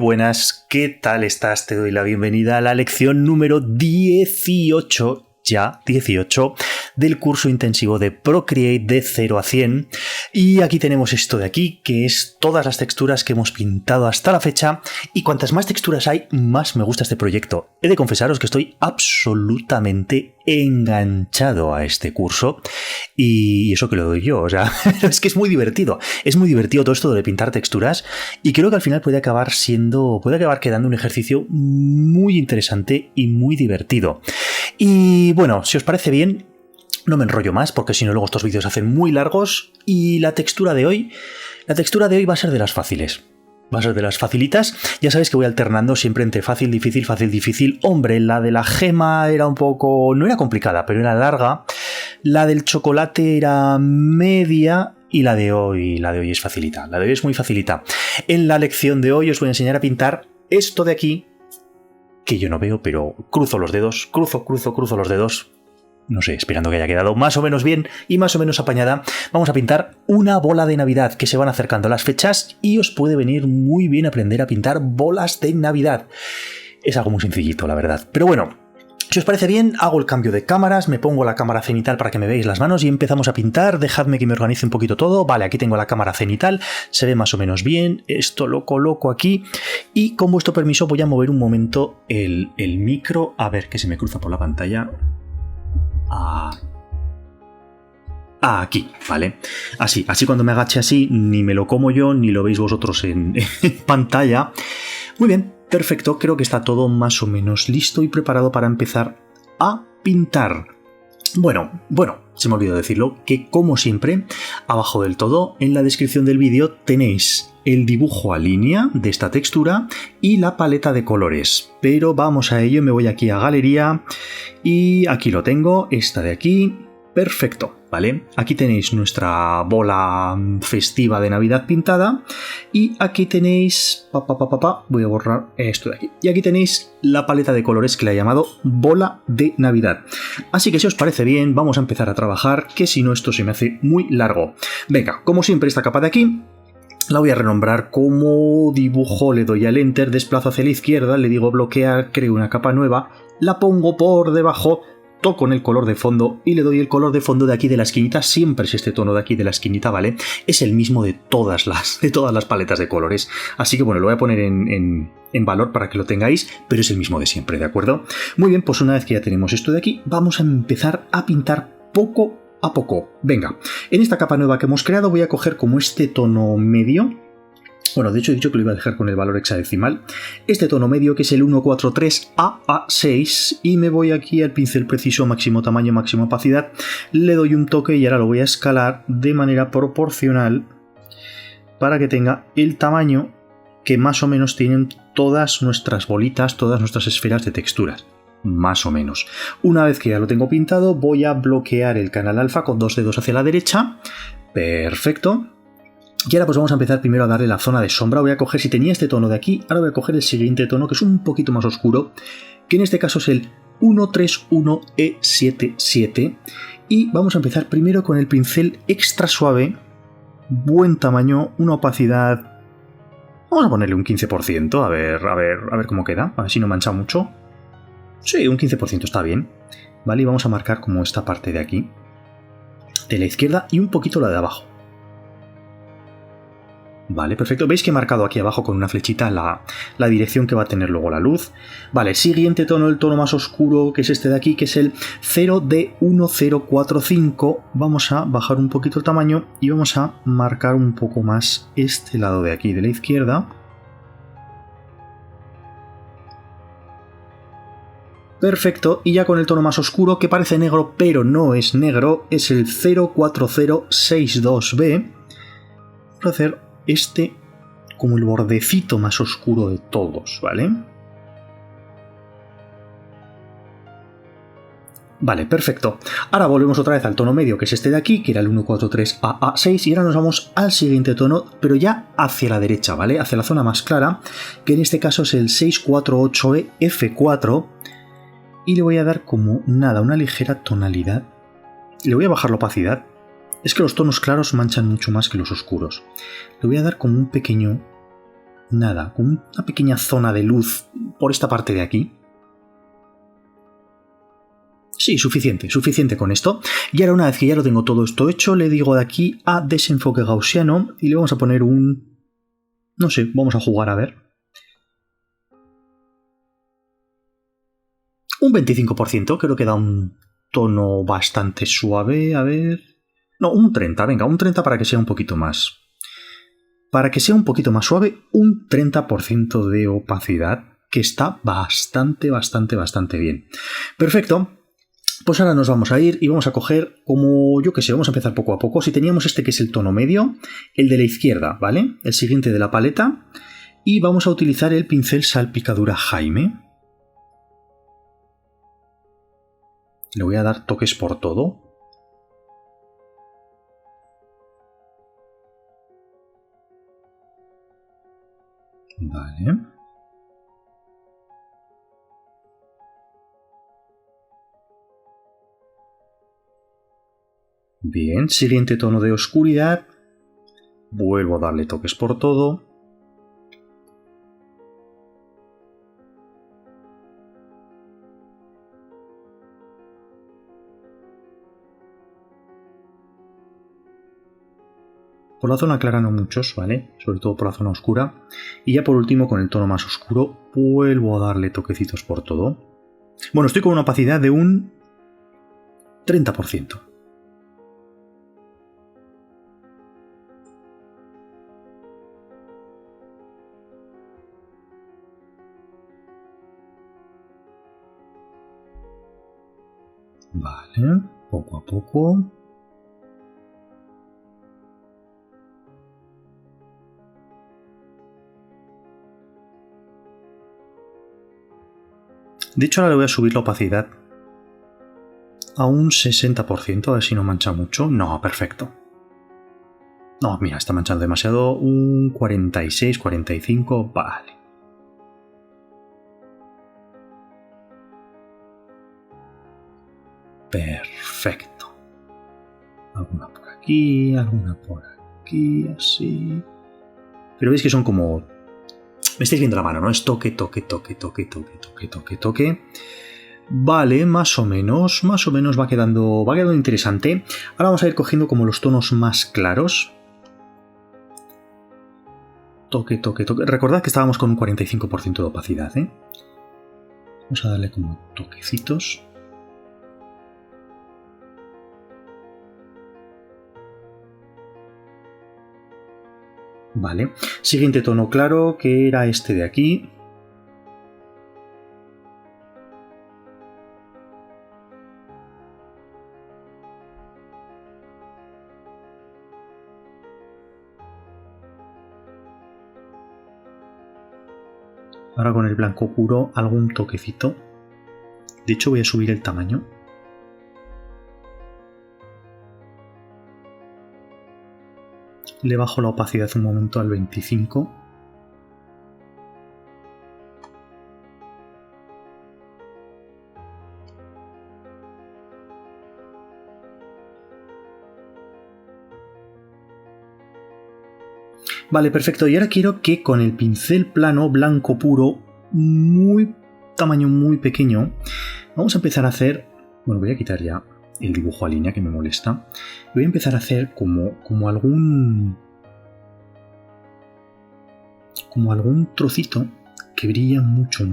buenas, ¿qué tal estás? Te doy la bienvenida a la lección número 18, ya 18, del curso intensivo de Procreate de 0 a 100. Y aquí tenemos esto de aquí, que es todas las texturas que hemos pintado hasta la fecha. Y cuantas más texturas hay, más me gusta este proyecto. He de confesaros que estoy absolutamente enganchado a este curso. Y eso que lo doy yo, o sea, es que es muy divertido. Es muy divertido todo esto de pintar texturas. Y creo que al final puede acabar quedando un ejercicio muy interesante y muy divertido. Y bueno, si os parece bien, no me enrollo más porque si no luego estos vídeos se hacen muy largos y la textura de hoy va a ser de las fáciles. Va a ser de las facilitas. Ya sabéis que voy alternando siempre entre fácil, difícil, fácil, difícil. Hombre, la de la gema era un poco... no era complicada, pero era larga. La del chocolate era media y la de hoy es facilita. La de hoy es muy facilita. En la lección de hoy os voy a enseñar a pintar esto de aquí, que yo no veo, pero cruzo los dedos, cruzo los dedos, no sé, esperando que haya quedado más o menos bien y más o menos apañada. Vamos a pintar una bola de Navidad, que se van acercando las fechas y os puede venir muy bien aprender a pintar bolas de Navidad. Es algo muy sencillito, la verdad. Pero bueno, si os parece bien, hago el cambio de cámaras, me pongo la cámara cenital para que me veáis las manos y empezamos a pintar. Dejadme que me organice un poquito todo. Vale, aquí tengo la cámara cenital, se ve más o menos bien. Esto lo coloco aquí y con vuestro permiso voy a mover un momento el micro. A ver, que se me cruza por la pantalla. Aquí, ¿vale? Así cuando me agache así, ni me lo como yo, ni lo veis vosotros en pantalla. Muy bien. Perfecto, creo que está todo más o menos listo y preparado para empezar a pintar. Bueno, se me olvidó decirlo, que como siempre, abajo del todo, en la descripción del vídeo tenéis el dibujo a línea de esta textura y la paleta de colores. Pero vamos a ello, me voy aquí a galería y aquí lo tengo, esta de aquí. Perfecto, ¿vale? Aquí tenéis nuestra bola festiva de Navidad pintada y aquí tenéis... voy a borrar esto de aquí. Y aquí tenéis la paleta de colores que le he llamado bola de Navidad. Así que si os parece bien, vamos a empezar a trabajar, que si no esto se me hace muy largo. Venga, como siempre esta capa de aquí la voy a renombrar como dibujo, le doy al Enter, desplazo hacia la izquierda, le digo bloquear, creo una capa nueva, la pongo por debajo, toco en el color de fondo y le doy el color de fondo de aquí de la esquinita. Siempre es este tono de aquí de la esquinita, ¿vale? Es el mismo de todas las paletas de colores. Así que bueno, lo voy a poner en valor para que lo tengáis, pero es el mismo de siempre, ¿de acuerdo? Muy bien, pues una vez que ya tenemos esto de aquí, vamos a empezar a pintar poco a poco. Venga, en esta capa nueva que hemos creado voy a coger como este tono medio. Bueno, de hecho he dicho que lo iba a dejar con el valor hexadecimal. Este tono medio que es el 143 AA6 y me voy aquí al pincel preciso, máximo tamaño, máxima opacidad. Le doy un toque y ahora lo voy a escalar de manera proporcional para que tenga el tamaño que más o menos tienen todas nuestras bolitas, todas nuestras esferas de texturas. Más o menos. Una vez que ya lo tengo pintado, voy a bloquear el canal alfa con 2 dedos hacia la derecha. Perfecto. Y ahora pues vamos a empezar primero a darle la zona de sombra. Voy a coger, si tenía este tono de aquí, ahora voy a coger el siguiente tono que es un poquito más oscuro, que en este caso es el 131E77. Y vamos a empezar primero con el pincel extra suave, buen tamaño, una opacidad... Vamos a ponerle un 15%, a ver cómo queda, a ver si no mancha mucho. Sí, un 15% está bien. Vale, y vamos a marcar como esta parte de aquí, de la izquierda y un poquito la de abajo. Vale, perfecto. ¿Veis que he marcado aquí abajo con una flechita la dirección que va a tener luego la luz? Vale, siguiente tono, el tono más oscuro, que es este de aquí, que es el 0D1045. Vamos a bajar un poquito el tamaño y vamos a marcar un poco más este lado de aquí, de la izquierda. Perfecto, y ya con el tono más oscuro, que parece negro pero no es negro, es el 04062B. Vamos a hacer este como el bordecito más oscuro de todos, ¿vale? Vale, perfecto. Ahora volvemos otra vez al tono medio, que es este de aquí, que era el 143AA6, y ahora nos vamos al siguiente tono, pero ya hacia la derecha, ¿vale? Hacia la zona más clara, que en este caso es el 648EF4, y le voy a dar como nada, una ligera tonalidad. Le voy a bajar la opacidad. Es que los tonos claros manchan mucho más que los oscuros. Le voy a dar como un pequeño nada, con una pequeña zona de luz por esta parte de aquí. Sí, suficiente con esto. Y ahora una vez que ya lo tengo todo esto hecho, le digo de aquí a desenfoque gaussiano y le vamos a poner un... no sé, vamos a jugar a ver. Un 25%, creo que da un tono bastante suave, a ver... No, un 30, venga, un 30 para que sea un poquito más... Para que sea un poquito más suave, un 30% de opacidad, que está bastante bien. Perfecto. Pues ahora nos vamos a ir y vamos a coger, como yo que sé, vamos a empezar poco a poco. Si teníamos este que es el tono medio, el de la izquierda, ¿vale? El siguiente de la paleta. Y vamos a utilizar el pincel salpicadura Jaime. Le voy a dar toques por todo. Vale. Bien, siguiente tono de oscuridad. Vuelvo a darle toques por todo. Por la zona clara no muchos, ¿vale? Sobre todo por la zona oscura. Y ya por último, con el tono más oscuro, vuelvo a darle toquecitos por todo. Bueno, estoy con una opacidad de un 30%. Vale, poco a poco. De hecho, ahora le voy a subir la opacidad a un 60%, a ver si no mancha mucho. No, perfecto. No, mira, está manchando demasiado. Un 46, 45, vale. Perfecto. Alguna por aquí, así. Pero veis que son como... Me estáis viendo la mano, ¿no? Es toque, toque, toque, toque, toque, toque, toque, toque. Vale, más o menos va quedando interesante. Ahora vamos a ir cogiendo como los tonos más claros. Toque, toque, toque. Recordad que estábamos con un 45% de opacidad, ¿eh? Vamos a darle como toquecitos. Vale. Siguiente tono claro, que era este de aquí. Ahora con el blanco puro, algún toquecito. De hecho, voy a subir el tamaño. Le bajo la opacidad un momento al 25. Vale, perfecto. Y ahora quiero que con el pincel plano, blanco puro, tamaño muy pequeño, vamos a empezar a hacer... Bueno, voy a quitar ya el dibujo a línea que me molesta. Voy a empezar a hacer como algún trocito que brilla mucho.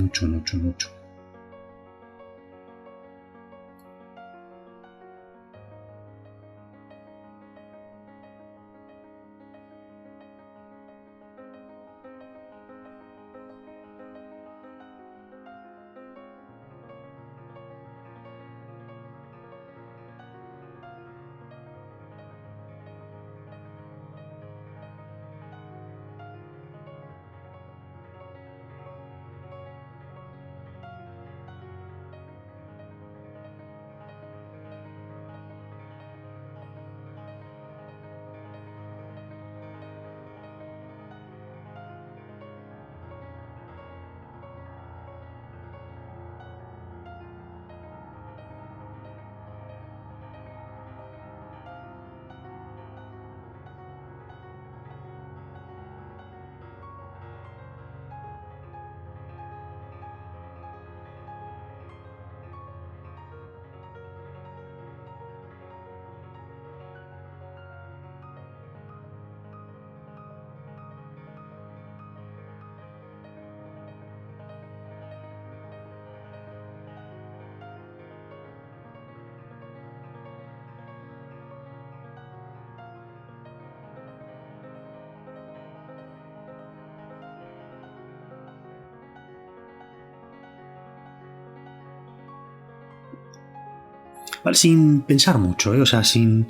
Vale, sin pensar mucho, o sea, sin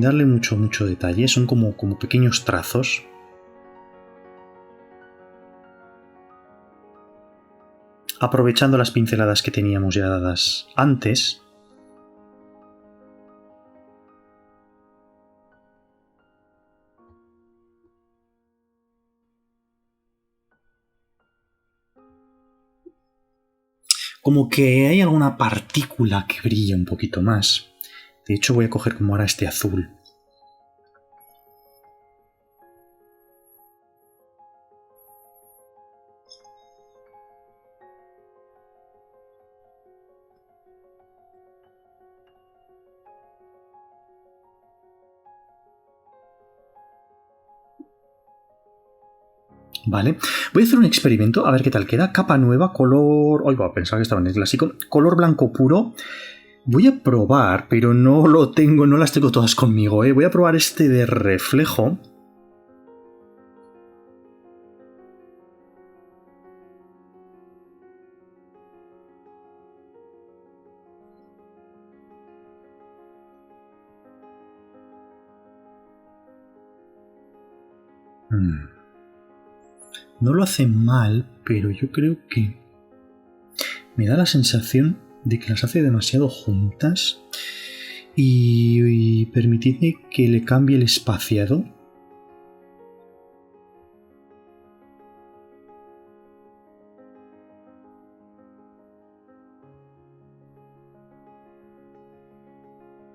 darle mucho detalle. Son como pequeños trazos. Aprovechando las pinceladas que teníamos ya dadas antes. Como que hay alguna partícula que brilla un poquito más. De hecho, voy a coger como ahora este azul. Vale, voy a hacer un experimento a ver qué tal queda. Capa nueva, color... Hoy va a pensar que estaba en el clásico. Color blanco puro. Voy a probar, pero no las tengo todas conmigo, ¿eh? Voy a probar este de reflejo. No lo hace mal, pero yo creo que me da la sensación de que las hace demasiado juntas. Y permitidme que le cambie el espaciado.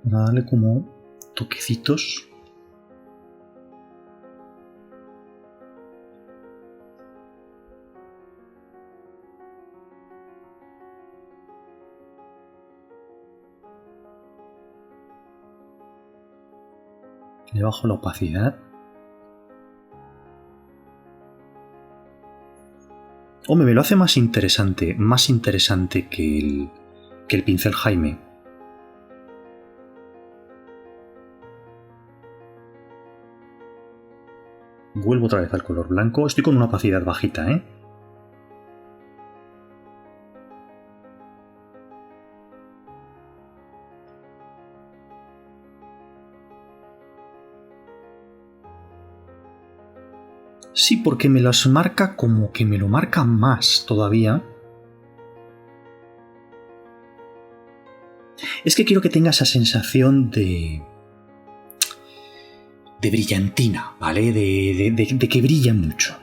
Para darle como toquecitos. Le bajo la opacidad. Hombre, me lo hace más interesante que el pincel Jaime. Vuelvo otra vez al color blanco. Estoy con una opacidad bajita, ¿eh? Sí, porque me las marca como que me lo marca más todavía. Es que quiero que tenga esa sensación de brillantina, ¿vale? De que brilla mucho.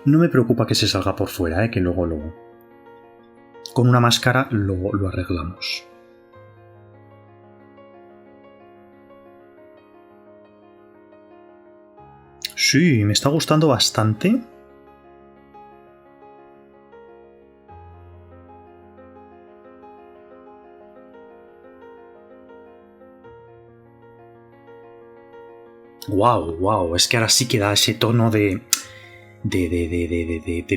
No me preocupa que se salga por fuera, que luego con una máscara lo arreglamos. Sí, me está gustando bastante. Wow, es que ahora sí que da ese tono de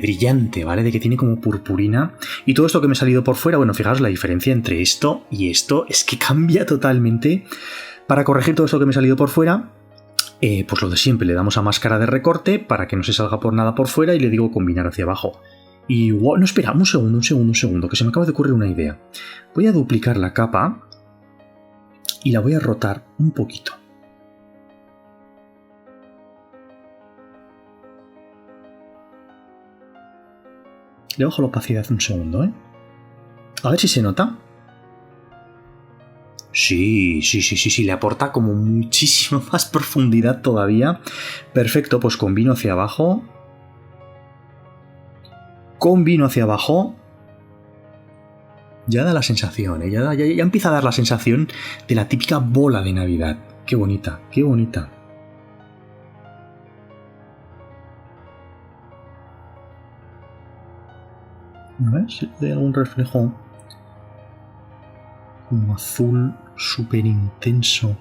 brillante, ¿vale? De que tiene como purpurina. Y todo esto que me ha salido por fuera, bueno, fijaos la diferencia entre esto y esto, es que cambia totalmente. Para corregir todo esto que me ha salido por fuera, pues lo de siempre, le damos a máscara de recorte para que no se salga por nada por fuera y le digo combinar hacia abajo. Y wow, no, espera, un segundo, que se me acaba de ocurrir una idea. Voy a duplicar la capa y la voy a rotar un poquito. Le bajo la opacidad un segundo, ¿eh? A ver si se nota. Sí, le aporta como muchísima más profundidad todavía. Perfecto, pues combino hacia abajo. Ya da la sensación, ¿eh? Ya empieza a dar la sensación de la típica bola de Navidad. Qué bonita, qué bonita. A ver si hay algún reflejo como azul súper intenso.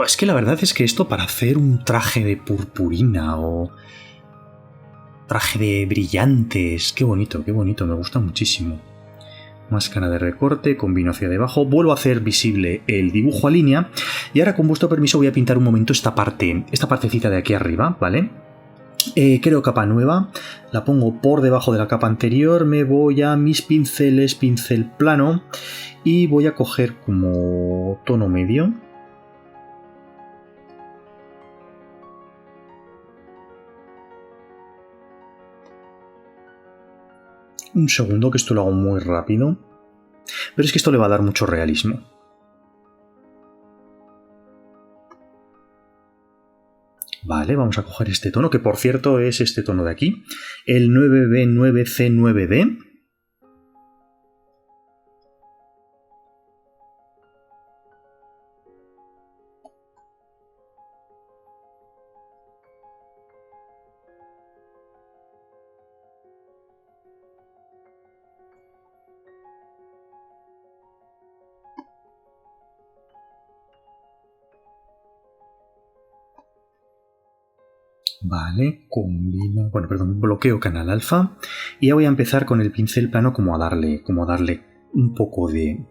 Es que la verdad es que esto para hacer un traje de purpurina o Traje de brillantes. Qué bonito, me gusta muchísimo. Máscara de recorte, combino hacia debajo. Vuelvo a hacer visible el dibujo a línea. Y ahora, con vuestro permiso, voy a pintar un momento esta partecita de aquí arriba, ¿vale? Creo capa nueva. La pongo por debajo de la capa anterior. Me voy a mis pinceles, pincel plano. Y voy a coger como tono medio. Un segundo, que esto lo hago muy rápido. Pero es que esto le va a dar mucho realismo. Vale, vamos a coger este tono, que por cierto es este tono de aquí. El 9B9C9D. Vale, combino, bloqueo canal alfa y ya voy a empezar con el pincel plano como a darle un poco de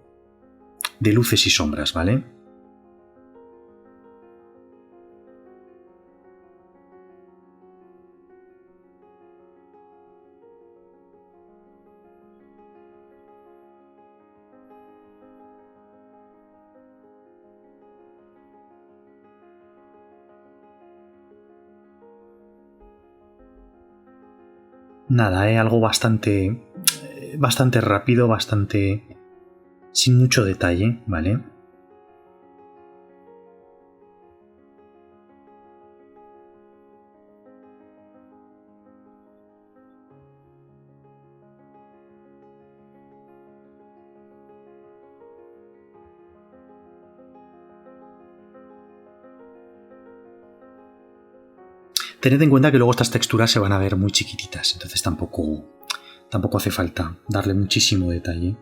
luces y sombras, ¿vale? Nada, algo bastante rápido, sin mucho detalle, ¿vale? Tened en cuenta que luego estas texturas se van a ver muy chiquititas, entonces tampoco hace falta darle muchísimo detalle.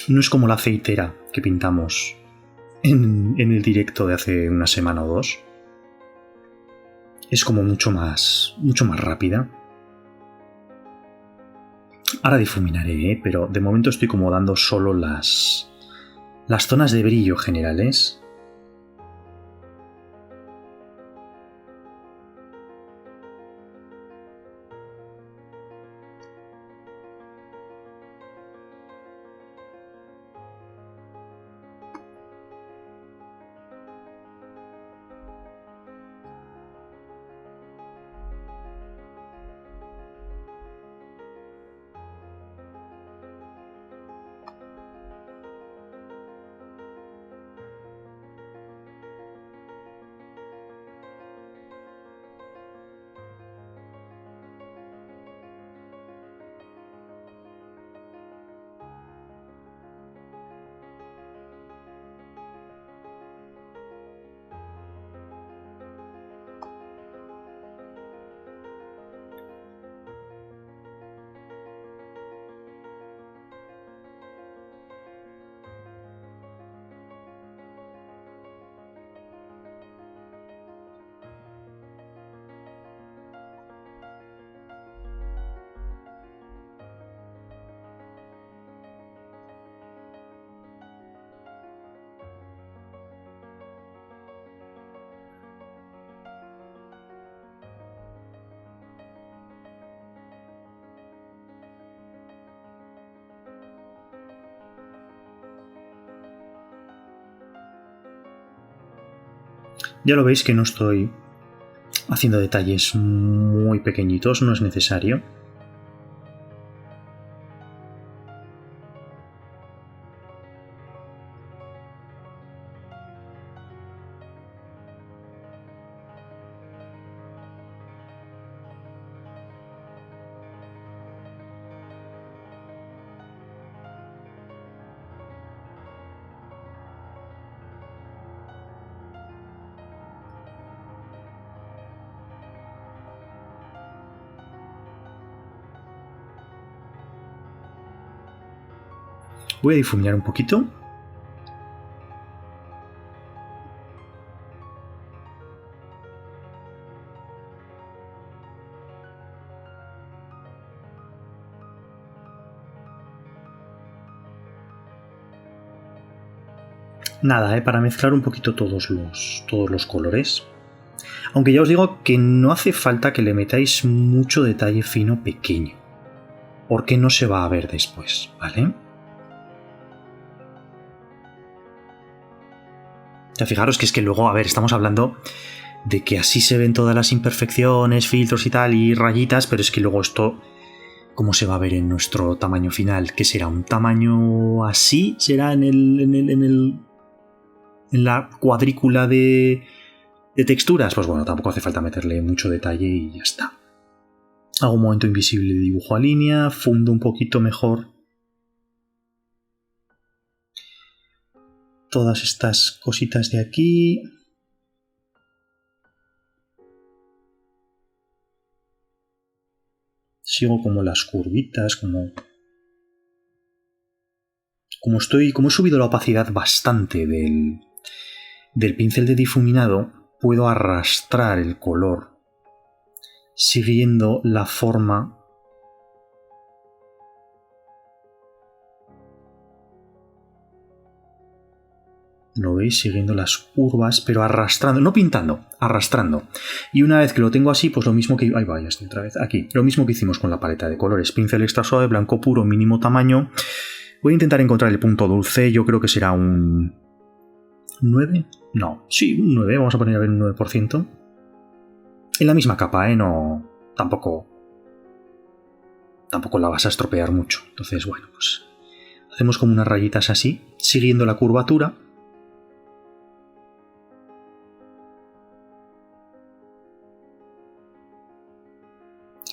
No es como la aceitera que pintamos en el directo de hace una semana o dos. Es como mucho más rápida. Ahora difuminaré, pero de momento estoy como dando solo las zonas de brillo generales. Ya lo veis que no estoy haciendo detalles muy pequeñitos, no es necesario. Voy a difuminar un poquito. Nada, para mezclar un poquito todos los colores. Aunque ya os digo que no hace falta que le metáis mucho detalle fino pequeño, porque no se va a ver después, ¿vale? Ya fijaros que es que luego, a ver, estamos hablando de que así se ven todas las imperfecciones, filtros y tal, y rayitas, pero es que luego esto, ¿cómo se va a ver en nuestro tamaño final? ¿Qué será? ¿Un tamaño así? ¿Será en la cuadrícula de texturas? Pues bueno, tampoco hace falta meterle mucho detalle y ya está. Hago un movimiento invisible de dibujo a línea, fundo un poquito mejor todas estas cositas de aquí. Sigo como las curvitas, como he subido la opacidad bastante del pincel de difuminado, puedo arrastrar el color siguiendo la forma ¿lo veis? Siguiendo las curvas, pero arrastrando, no pintando, arrastrando. Y una vez que lo tengo así, pues lo mismo que... Ahí va, ya estoy otra vez. Aquí. Lo mismo que hicimos con la paleta de colores. Pincel extra suave, blanco puro, mínimo tamaño. Voy a intentar encontrar el punto dulce. Yo creo que será un... ¿9? No. Sí, un 9. Vamos a poner a ver un 9%. En la misma capa, ¿eh? No... Tampoco la vas a estropear mucho. Entonces, bueno, pues... Hacemos como unas rayitas así, siguiendo la curvatura.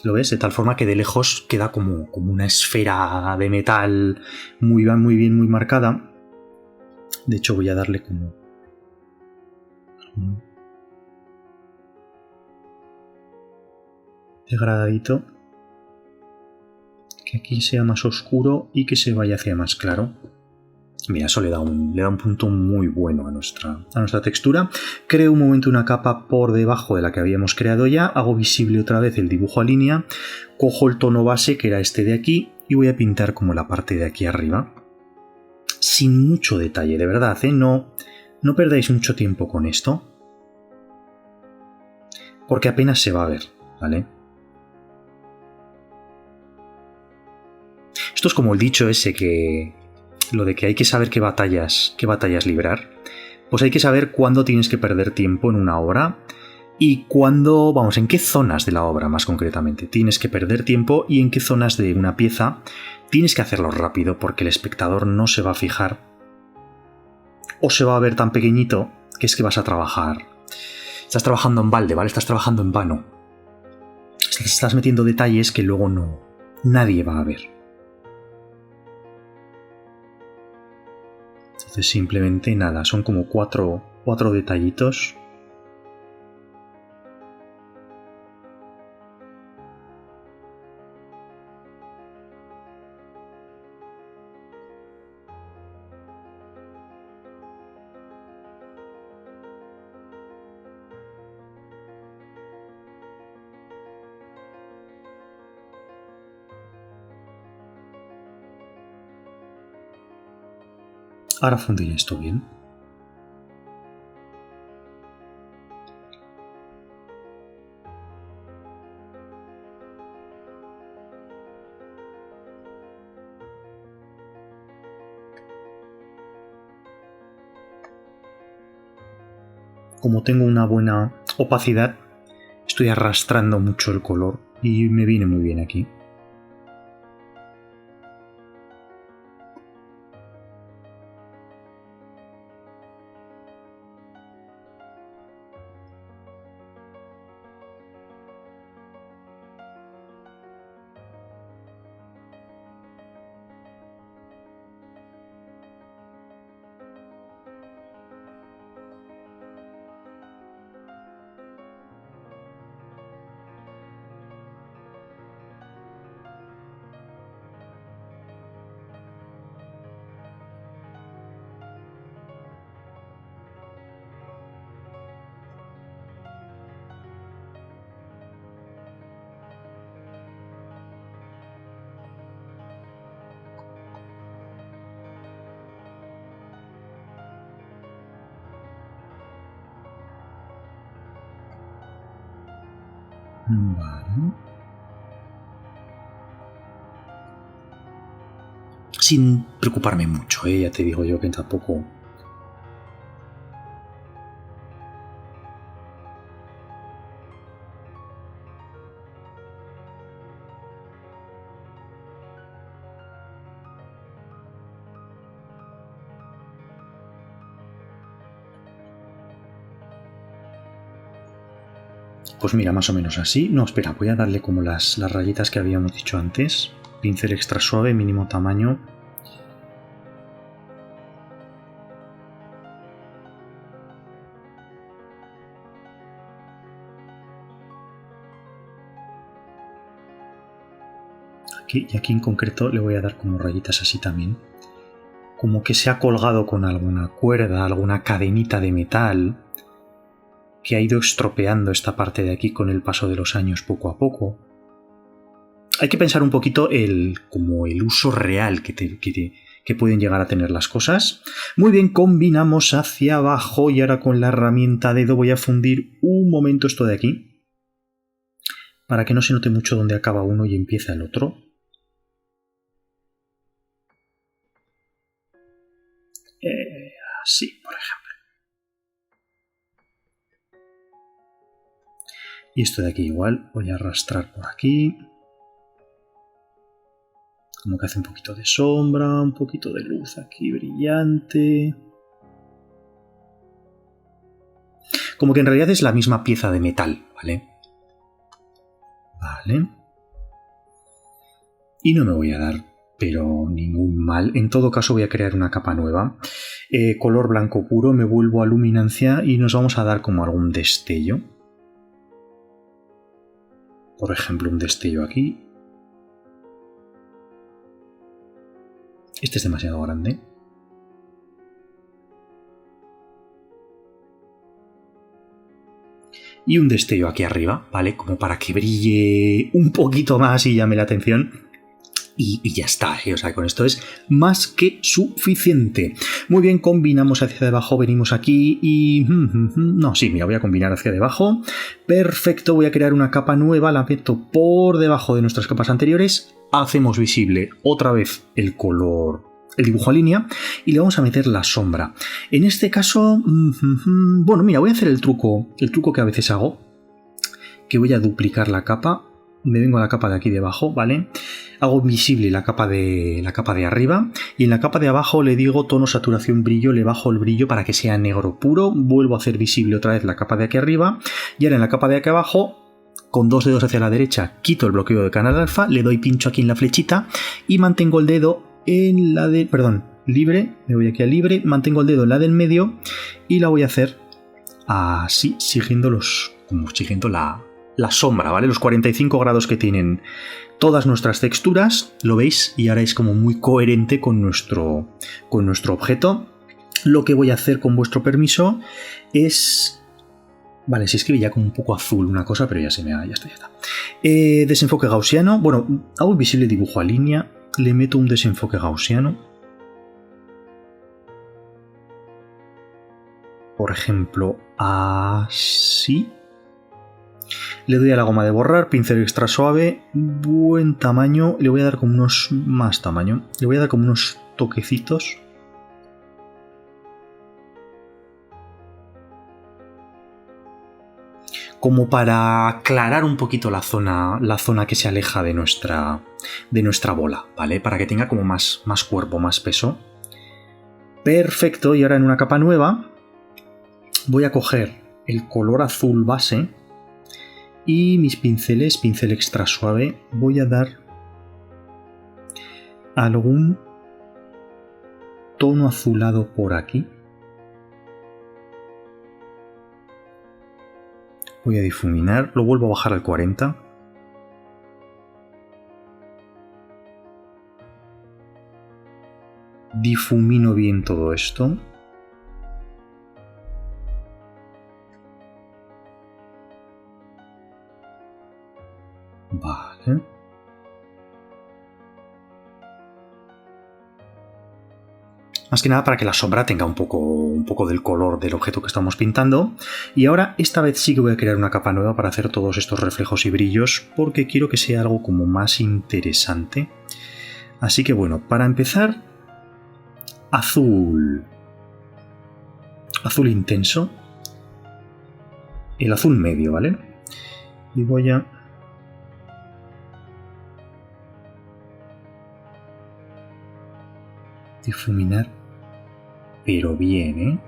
¿Lo ves? De tal forma que de lejos queda como una esfera de metal muy bien, muy marcada. De hecho, voy a darle como... degradadito. Que aquí sea más oscuro y que se vaya hacia más claro. Mira, eso le da un punto muy bueno a nuestra textura. Creo un momento una capa por debajo de la que habíamos creado ya. Hago visible otra vez el dibujo a línea. Cojo el tono base, que era este de aquí, y voy a pintar como la parte de aquí arriba. Sin mucho detalle, de verdad, ¿eh? No perdáis mucho tiempo con esto. Porque apenas se va a ver, ¿vale? Esto es como el dicho ese que... Lo de que hay que saber qué batallas librar. Pues hay que saber cuándo tienes que perder tiempo en una obra y cuándo, vamos, en qué zonas de la obra más concretamente tienes que perder tiempo y en qué zonas de una pieza tienes que hacerlo rápido porque el espectador no se va a fijar o se va a ver tan pequeñito que es que vas a trabajar. Estás trabajando en balde, ¿vale? Estás trabajando en vano. Estás metiendo detalles que luego nadie va a ver. Entonces simplemente nada, son como cuatro detallitos. Ahora fundiré esto bien. Como tengo una buena opacidad, estoy arrastrando mucho el color y me viene muy bien aquí. Vale. Sin preocuparme mucho, ya te digo yo que tampoco... Pues mira, más o menos así. No, espera, voy a darle como las rayitas que habíamos dicho antes. Pincel extra suave, mínimo tamaño. Aquí, y aquí en concreto le voy a dar como rayitas así también. Como que se ha colgado con alguna cuerda, alguna cadenita de metal que ha ido estropeando esta parte de aquí con el paso de los años poco a poco. Hay que pensar un poquito como el uso real que pueden llegar a tener las cosas. Muy bien, combinamos hacia abajo y ahora con la herramienta dedo voy a fundir un momento esto de aquí para que no se note mucho dónde acaba uno y empieza el otro. Así, por ejemplo. Y esto de aquí igual, voy a arrastrar por aquí. Como que hace un poquito de sombra, un poquito de luz aquí brillante. Como que en realidad es la misma pieza de metal, ¿vale? Vale. Y no me voy a dar, pero ningún mal. En todo caso voy a crear una capa nueva. Color blanco puro, me vuelvo a luminancia y nos vamos a dar como algún destello. Por ejemplo, un destello aquí. Este es demasiado grande. Y un destello aquí arriba, ¿vale? Como para que brille un poquito más y llame la atención. Y ya está, o sea, con esto es más que suficiente. Muy bien, combinamos hacia debajo, venimos aquí y... No, sí, mira, voy a combinar hacia debajo. Perfecto, voy a crear una capa nueva, la meto por debajo de nuestras capas anteriores. Hacemos visible otra vez el color, el dibujo a línea y le vamos a meter la sombra. En este caso, bueno, mira, voy a hacer el truco que a veces hago, que voy a duplicar la capa. Me vengo a la capa de aquí debajo, ¿vale? Hago visible la capa de arriba y en la capa de abajo le digo tono, saturación, brillo, le bajo el brillo para que sea negro puro, vuelvo a hacer visible otra vez la capa de aquí arriba y ahora en la capa de aquí abajo, con dos dedos hacia la derecha, quito el bloqueo de canal alfa, le doy pincho aquí en la flechita y mantengo el dedo en la de... Perdón, libre, me voy aquí a libre, mantengo el dedo en la del medio y la voy a hacer así, siguiendo la sombra, ¿vale? Los 45 grados que tienen todas nuestras texturas, lo veis, y ahora es como muy coherente con nuestro objeto. Lo que voy a hacer, con vuestro permiso, es... Vale, se escribe ya como un poco azul una cosa, pero ya está. Desenfoque gaussiano. Bueno, hago invisible dibujo a línea, le meto un desenfoque gaussiano. Por ejemplo, así. Le doy a la goma de borrar, pincel extra suave, buen tamaño, le voy a dar como más tamaño, le voy a dar como unos toquecitos. Como para aclarar un poquito la zona que se aleja de nuestra bola, ¿vale? Para que tenga como más cuerpo, más peso. Perfecto, y ahora en una capa nueva voy a coger el color azul base y mis pinceles, pincel extra suave, voy a dar algún tono azulado por aquí. Voy a difuminar, lo vuelvo a bajar al 40. Difumino bien todo esto. Vale. Más que nada para que la sombra tenga un poco del color del objeto que estamos pintando. Y ahora esta vez sí que voy a crear una capa nueva para hacer todos estos reflejos y brillos, porque quiero que sea algo como más interesante. Así que bueno, para empezar, azul intenso, el azul medio, ¿vale? Y voy a difuminar, pero bien, ¿eh?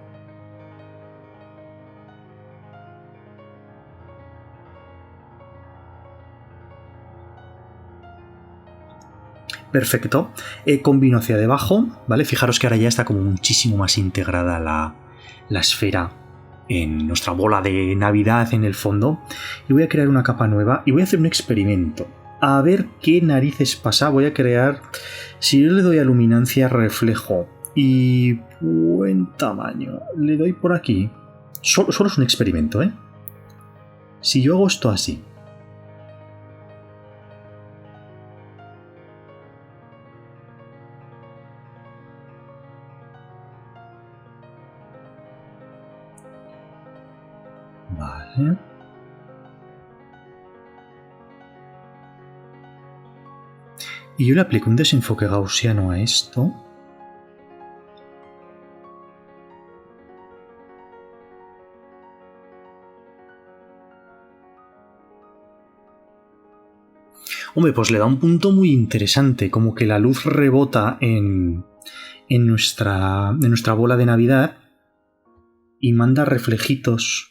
Perfecto. Combino hacia debajo, ¿vale? Fijaros que ahora ya está como muchísimo más integrada la esfera en nuestra bola de Navidad en el fondo. Y voy a crear una capa nueva y voy a hacer un experimento. A ver qué narices pasa. Voy a crear... Si yo le doy a luminancia, reflejo y buen tamaño, le doy por aquí. Solo es un experimento, ¿eh? Si yo hago esto así... Vale. Y yo le aplico un desenfoque gaussiano a esto. Hombre, pues le da un punto muy interesante, como que la luz rebota en nuestra bola de Navidad y manda reflejitos.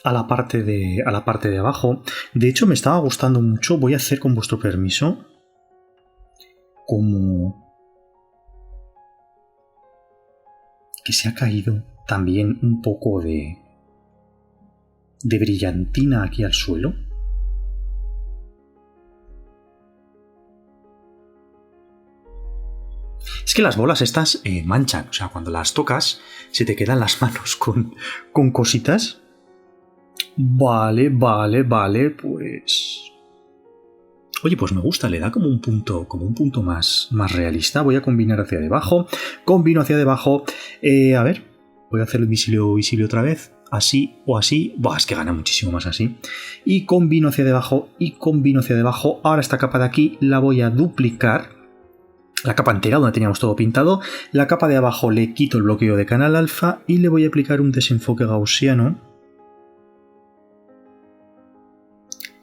A la parte de abajo. De hecho, me estaba gustando mucho. Voy a hacer, con vuestro permiso, como que se ha caído también un poco de brillantina aquí al suelo. Es que las bolas estas manchan. O sea, cuando las tocas se te quedan las manos con cositas. Vale, pues... Oye, pues me gusta, le da como un punto más realista. Voy a combinar hacia debajo. Combino hacia debajo. A ver, voy a hacerlo visible otra vez. Así o así. Buah, es que gana muchísimo más así. Y combino hacia debajo y combino hacia debajo. Ahora esta capa de aquí la voy a duplicar. La capa entera donde teníamos todo pintado. La capa de abajo le quito el bloqueo de canal alfa y le voy a aplicar un desenfoque gaussiano.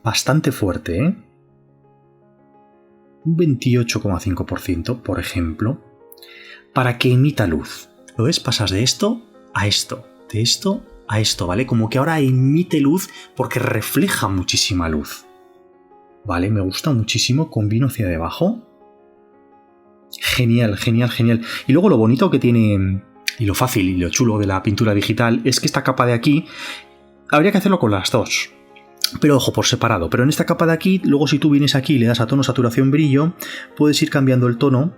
Bastante fuerte, ¿eh? Un 28,5%, por ejemplo, para que emita luz. ¿Lo ves? Pasas de esto a esto, de esto a esto, ¿vale? Como que ahora emite luz porque refleja muchísima luz. Vale, me gusta muchísimo. Combino hacia debajo. Genial. Y luego lo bonito que tiene, y lo fácil y lo chulo de la pintura digital, es que esta capa de aquí habría que hacerlo con las dos. Pero ojo, por separado. Pero en esta capa de aquí, luego si tú vienes aquí y le das a tono, saturación, brillo, puedes ir cambiando el tono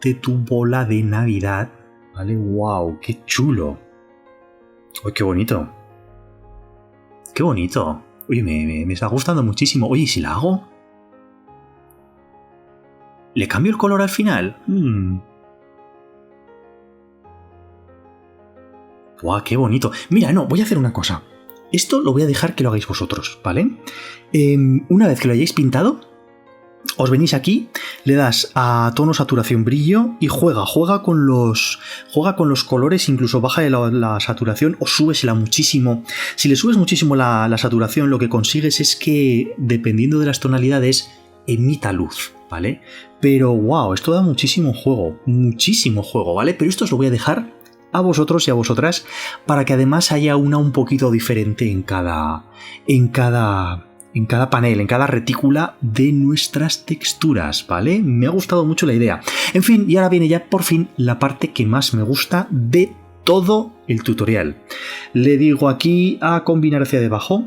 de tu bola de Navidad. ¿Vale? ¡Wow! ¡Qué chulo! ¡Uy, qué bonito! ¡Qué bonito! Oye, me está gustando muchísimo. Oye, ¿y si la hago? ¿Le cambio el color al final? ¡Guau, qué bonito! Mira, no, voy a hacer una cosa. Esto lo voy a dejar que lo hagáis vosotros, ¿vale? Una vez que lo hayáis pintado, os venís aquí, le das a tono, saturación, brillo y juega con los colores, incluso baja la saturación o súbesela muchísimo. Si le subes muchísimo la saturación, lo que consigues es que, dependiendo de las tonalidades, emita luz, ¿vale? Pero wow, esto da muchísimo juego, ¿vale? Pero esto os lo voy a dejar a vosotros y a vosotras para que además haya una un poquito diferente en cada panel, en cada retícula de nuestras texturas, ¿vale? Me ha gustado mucho la idea. En fin, y ahora viene ya por fin la parte que más me gusta de todo el tutorial. Le digo aquí a combinar hacia debajo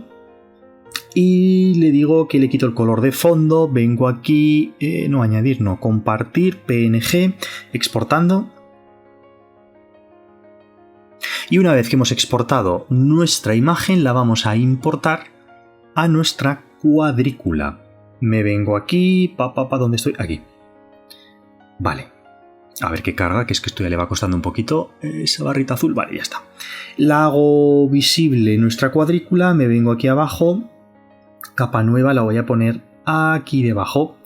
y le digo que le quito el color de fondo, vengo aquí, compartir, PNG, exportando. Y una vez que hemos exportado nuestra imagen, la vamos a importar a nuestra cuadrícula. Me vengo aquí, ¿dónde estoy? Aquí. Vale. A ver qué carga, que es que esto ya le va costando un poquito. Esa barrita azul, vale, ya está. La hago visible nuestra cuadrícula, me vengo aquí abajo. Capa nueva la voy a poner aquí debajo.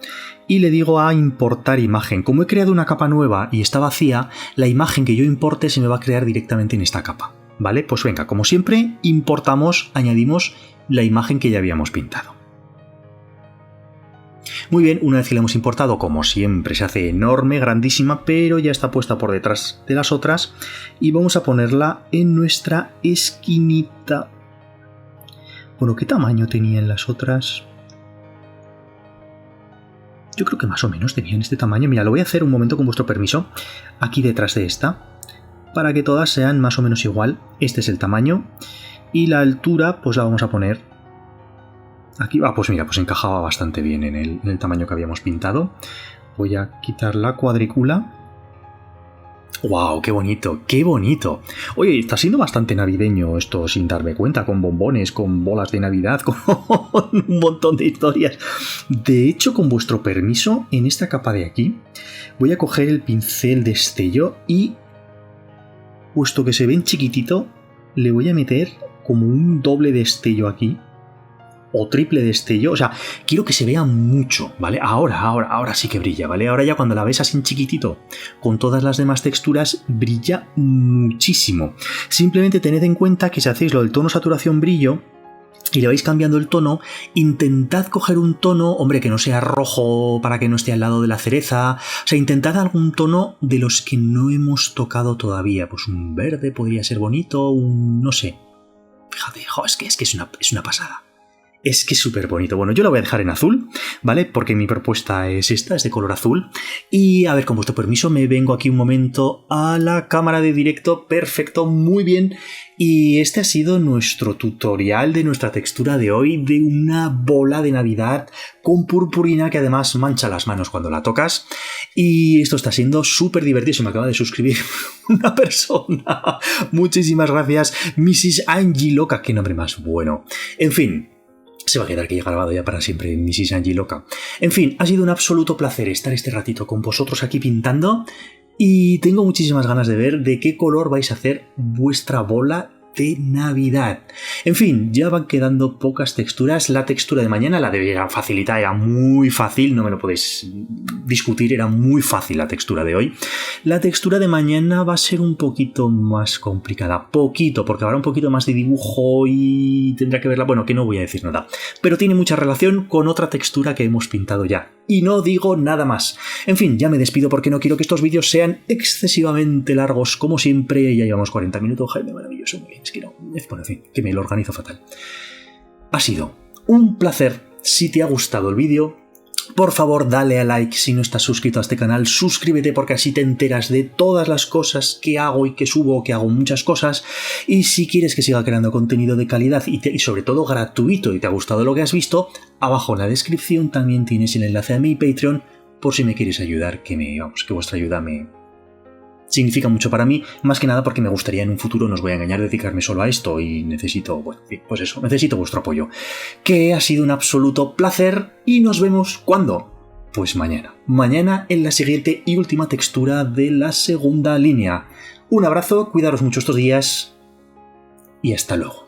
Y le digo a importar imagen. Como he creado una capa nueva y está vacía, la imagen que yo importe se me va a crear directamente en esta capa. ¿Vale? Pues venga, como siempre, importamos, añadimos la imagen que ya habíamos pintado. Muy bien, una vez que la hemos importado, como siempre, se hace enorme, grandísima, pero ya está puesta por detrás de las otras. Y vamos a ponerla en nuestra esquinita. Bueno, ¿qué tamaño tenían las otras? Yo creo que más o menos tenían este tamaño. Mira, lo voy a hacer un momento con vuestro permiso, aquí detrás de esta, para que todas sean más o menos igual. Este es el tamaño. Y la altura, pues la vamos a poner aquí. Pues mira, pues encajaba bastante bien en el tamaño que habíamos pintado. Voy a quitar la cuadrícula. ¡Wow! ¡Qué bonito! ¡Qué bonito! Oye, está siendo bastante navideño esto sin darme cuenta, con bombones, con bolas de Navidad, con un montón de historias. De hecho, con vuestro permiso, en esta capa de aquí, voy a coger el pincel destello y, puesto que se ven chiquitito, le voy a meter como un doble destello aquí. O triple destello, o sea, quiero que se vea mucho, ¿vale? Ahora sí que brilla, ¿vale? Ahora ya cuando la ves así en chiquitito, con todas las demás texturas, brilla muchísimo. Simplemente tened en cuenta que si hacéis lo del tono saturación brillo y le vais cambiando el tono, intentad coger un tono, hombre, que no sea rojo para que no esté al lado de la cereza, o sea, intentad algún tono de los que no hemos tocado todavía, pues un verde podría ser bonito, no sé. Fíjate, es que es una pasada. Es que es súper bonito. Bueno, yo lo voy a dejar en azul, ¿vale? Porque mi propuesta es esta, es de color azul. Y a ver, con vuestro permiso, me vengo aquí un momento a la cámara de directo. Perfecto, muy bien. Y este ha sido nuestro tutorial de nuestra textura de hoy, de una bola de Navidad con purpurina que además mancha las manos cuando la tocas. Y esto está siendo súper divertido. Se me acaba de suscribir una persona. Muchísimas gracias, Mrs. Angie Loca. Qué nombre más bueno. En fin. Se va a quedar aquí grabado ya para siempre, Mrs. Angie Loca. En fin, ha sido un absoluto placer estar este ratito con vosotros aquí pintando y tengo muchísimas ganas de ver de qué color vais a hacer vuestra bola de Navidad. En fin, ya van quedando pocas texturas. La textura de mañana, la de la facilidad, era muy fácil, no me lo podéis discutir, era muy fácil la textura de hoy. La textura de mañana va a ser un poquito más complicada, poquito, porque habrá un poquito más de dibujo y tendrá que verla, bueno, que no voy a decir nada, pero tiene mucha relación con otra textura que hemos pintado ya. Y no digo nada más. En fin, ya me despido porque no quiero que estos vídeos sean excesivamente largos, como siempre. Ya llevamos 40 minutos, Jaime, maravilloso, muy bien. Es que no, bueno, en fin, que me lo organizo fatal. Ha sido un placer. Si te ha gustado el vídeo, por favor dale a like. Si no estás suscrito a este canal, suscríbete porque así te enteras de todas las cosas que hago y que subo, que hago muchas cosas. Y si quieres que siga creando contenido de calidad y sobre todo gratuito y te ha gustado lo que has visto, abajo en la descripción también tienes el enlace a mi Patreon por si me quieres ayudar, que vuestra ayuda me significa mucho para mí, más que nada porque me gustaría en un futuro, no os voy a engañar, dedicarme solo a esto y necesito, bueno, pues eso, necesito vuestro apoyo. Que ha sido un absoluto placer y nos vemos ¿cuándo? Pues mañana. Mañana en la siguiente y última textura de la segunda línea. Un abrazo, cuidaros mucho estos días y hasta luego.